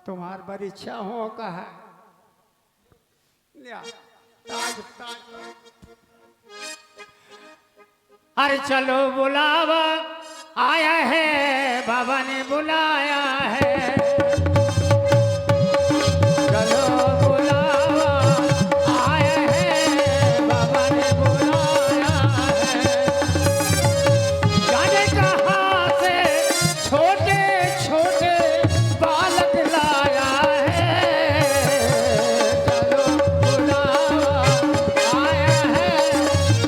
तुम्हार बड़ी इच्छा हो कहा ताज ताज। अरे चलो बुलावा आया है, बाबा ने बुलाया है। चलो बुलावा आया है, बाबा ने बुलाया है। जाने कहाँ से छोटे छोटे बालक लाया है। चलो बुलावा आया है,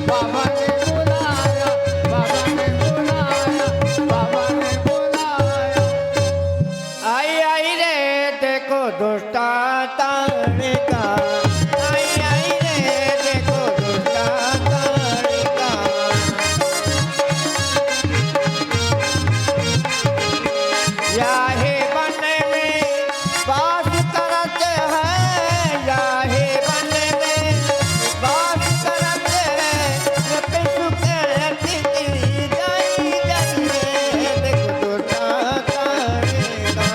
बाबा ने बुलाया, बाबा ने बुलाया, बाबा ने बुलाया। आई आई रे देखो दुष्टा ताड़का, आई आई रे देखो दुष्टा ताड़का। याहे बन में बास करत है, याहे बन में बास करत है। पिसु करती जाई जाई देखो दुष्टा ताड़का,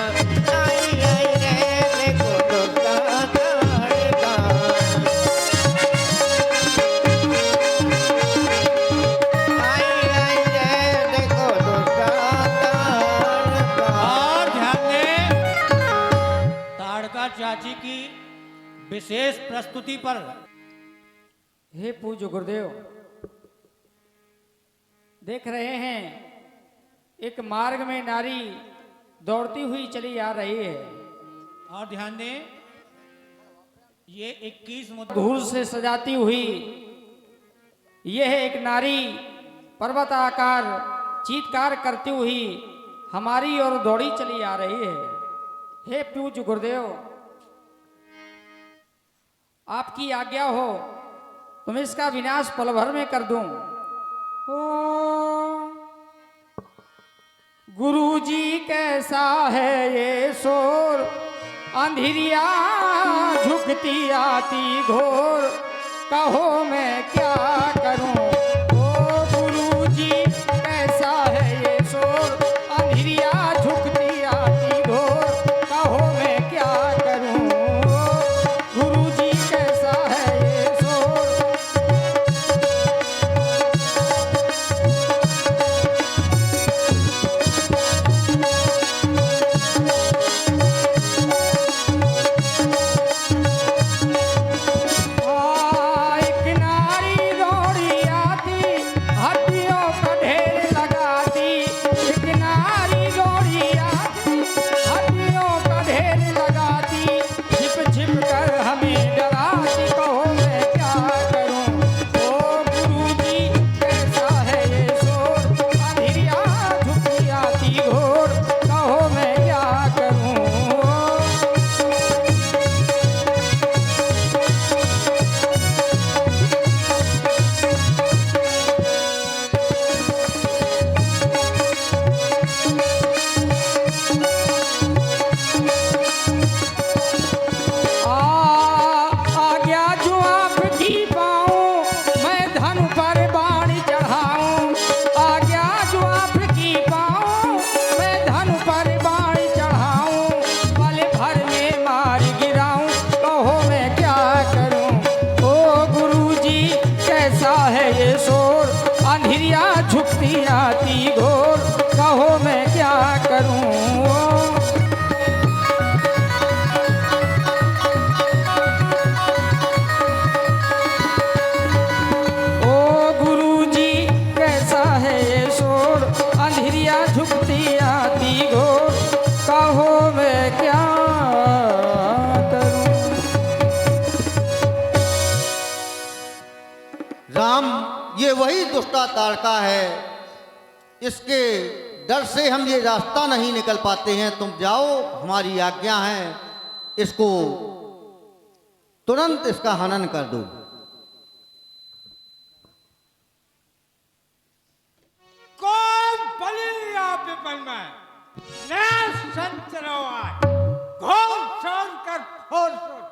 आई आई रे देखो दुष्टा ताड़का। आई आई रे देखो दुष्टा ताड़का। और ध्यान दें, ताड़का चाची की विशेष प्रस्तुति पर। हे पूज्य गुरुदेव, देख रहे हैं एक मार्ग में नारी दौड़ती हुई चली आ रही है। और ध्यान दें, ये 21 धूल से सजाती हुई यह एक नारी पर्वत आकार चीत्कार करती हुई हमारी ओर दौड़ी चली आ रही है। हे पूज्य गुरुदेव, आपकी आज्ञा हो तुम इसका विनाश पल भर में कर दूं। ओ गुरुजी कैसा है ये शोर, अंधिरिया झुकती आती घोर, कहो मैं क्या करूं। ओ गुरुजी कैसा है ये शोर, अंधिरिया झुकती आती घोर, कहो मैं क्या करूं। गुरुजी कैसा है ये शोर। एक नारी दौड़ी आती, हड्डियों का ढेर लगाती। एक नारी दौड़ी आती, हड्डियों का ढेर लगाती। छिप छिप कर हमें डराती, कहो मैं क्या करूं। ओ गुरुजी कैसा है ये शोर, अंधिरिया झुकती आती घोर, कहो मैं क्या करूं। आ गया जो आपकी पाऊं, मैं धन पर बाण चढ़ाऊं। आ गया जो आपकी पाऊं, मैं धन पर बाण चढ़ाऊं। पल भर में मार गिराऊं, कहो मैं क्या करूं। ओ गुरुजी कैसा है ये शोर, अंधिरिया झुकती आती घोर, कहो मैं क्या करूं। ओ गुरुजी कैसा है ये शोर, अंधिरिया झुकती आती घोर, कहो मैं क्या करूं। राम, ये वही दुष्टा ताड़का है, इसके डर से हम ये रास्ता नहीं निकल पाते हैं। तुम जाओ, हमारी आज्ञा है, इसको तुरंत इसका हनन कर दो। कौन बलि आप विपन में नया संतरवाय, घोर छोड़ कर फोर छोड़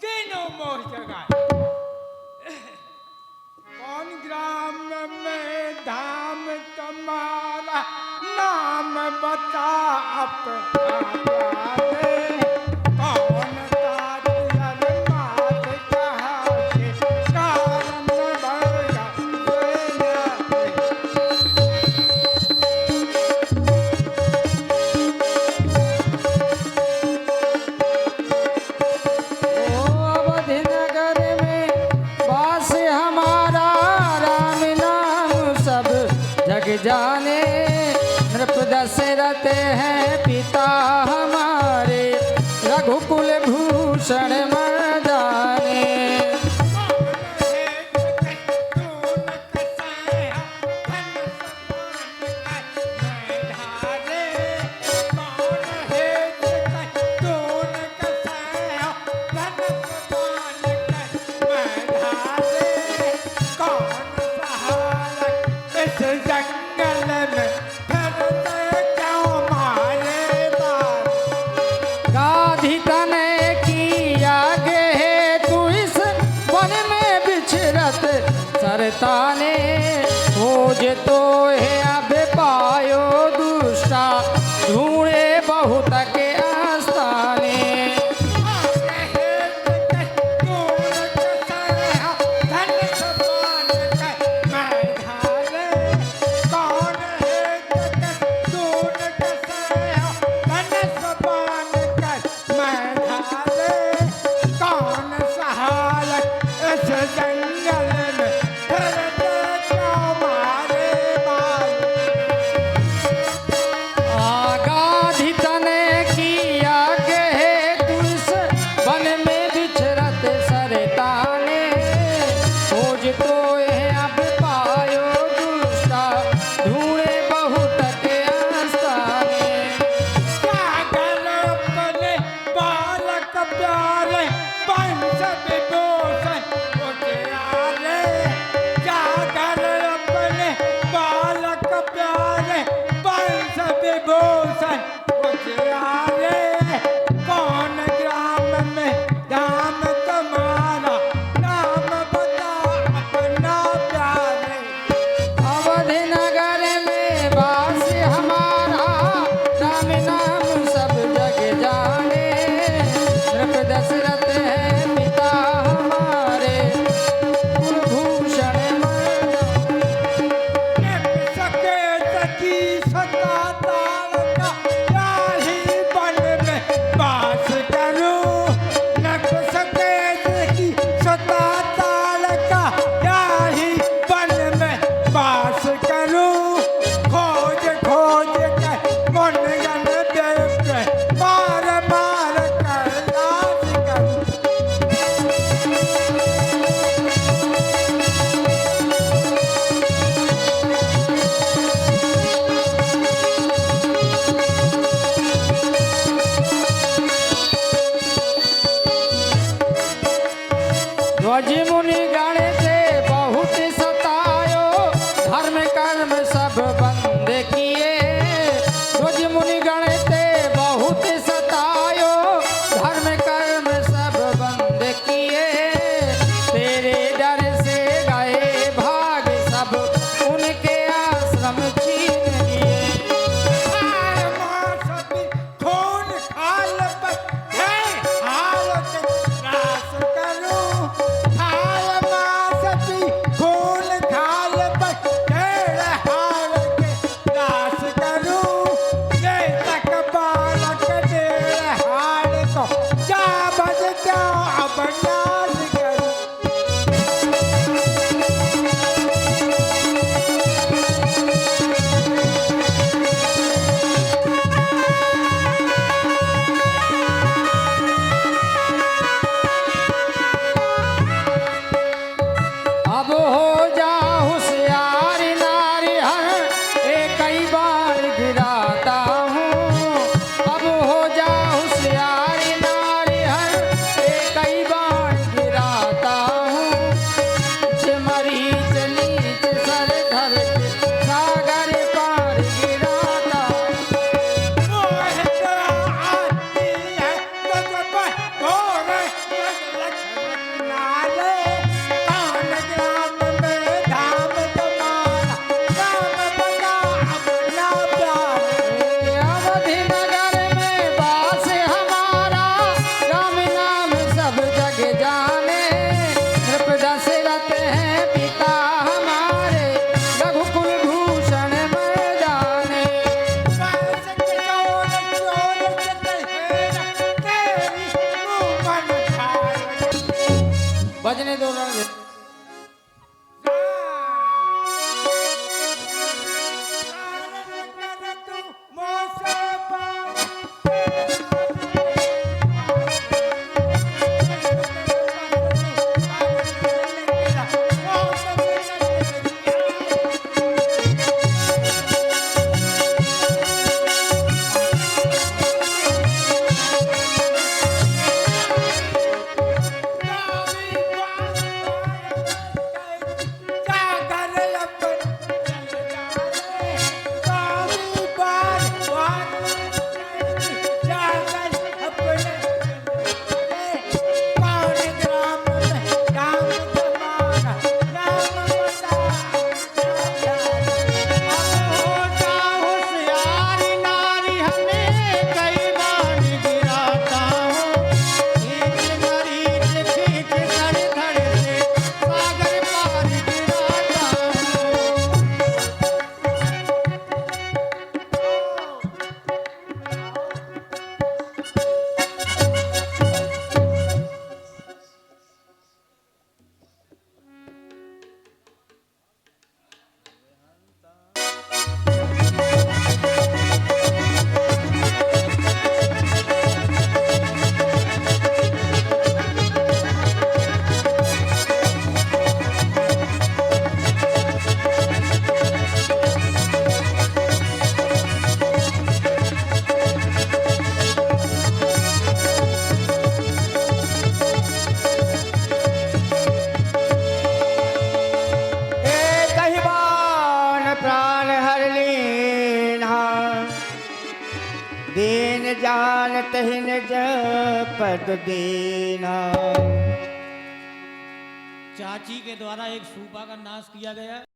तीनों मोह जगाए। कौन ग्राम में धाम तुम्हारा, नाम बता अपना दे। जाने। नृप दशरथ हैं पिता हमारे, रघुकुल भूषण मर्दाने। गाधी तने की आगे है तू इस वन में बिछरत सरताने। खोज तो है अब पायो दुष्टा, ढूंढे बहुत के आस्थाने। गाधी तने की आगे है तू इस वन में बिछरत सरताने। खोज तो है अब पायो दुष्टा, ढूंढे बहुत के आस्थाने। बालक प्यारे पंच विभूषण उजियारे, जागर अपने बालक प्यारे पंच विभूषण उजियारे। कौन ग्राम में धाम तुम्हारा, नाम बता अपना प्यारे। अवध नगर में वास हमारा, राम नाम सब जग जाने। नृप दशरथ है पिता हमारे, कुलभूषण सके सखी सता तारका, याही वन में वास करूं। नक सके सखी सता तारका, याही वन में वास करूं। खोज खोज कर मन गन देव के, मार मार कर नाश करूं। ध्वज मुनि गण से बहुत सतायो, धर्म कर्म सब बंद किए। ध्वज मुनि गण से बहुत सतायो, धर्म कर्म सब बंद किए। तेरे डर से गए भाग सब, उनके आश्रम छीन लिए। खून खाल पर है हालत रास करूं। हाल मासती खून खाल पर है हालत रास करूं। ये तक बालक डेढ़ हाल को, जा बज क्या अब नाश करूं। अब हो जा होशियार नारी हर, एक कई बार गिराता हूँ। अब हो जा होशियार नारी हर, एक कई बार गिराता हूँ। मरी नीच सर धर के, सागर पार गिराता हूँ। मोहित आती है तुझ पर घोर लक्ष्मण नारे। कौन ग्राम में धाम तुम्हारा, नाम बता अपना प्यारे। अवधि नगर में वास हमारा, राम नाम सब जग जाने। नृप दशरथ हैं पिता हमारे, रघुकुल भूषण मर्दाने। सास किशोर चोर चतुर, तेरी मुँह बन खाए। बजने दो रण। दीन जानत ही निज पद दीना। चाची के द्वारा एक सूबा का नाश किया गया।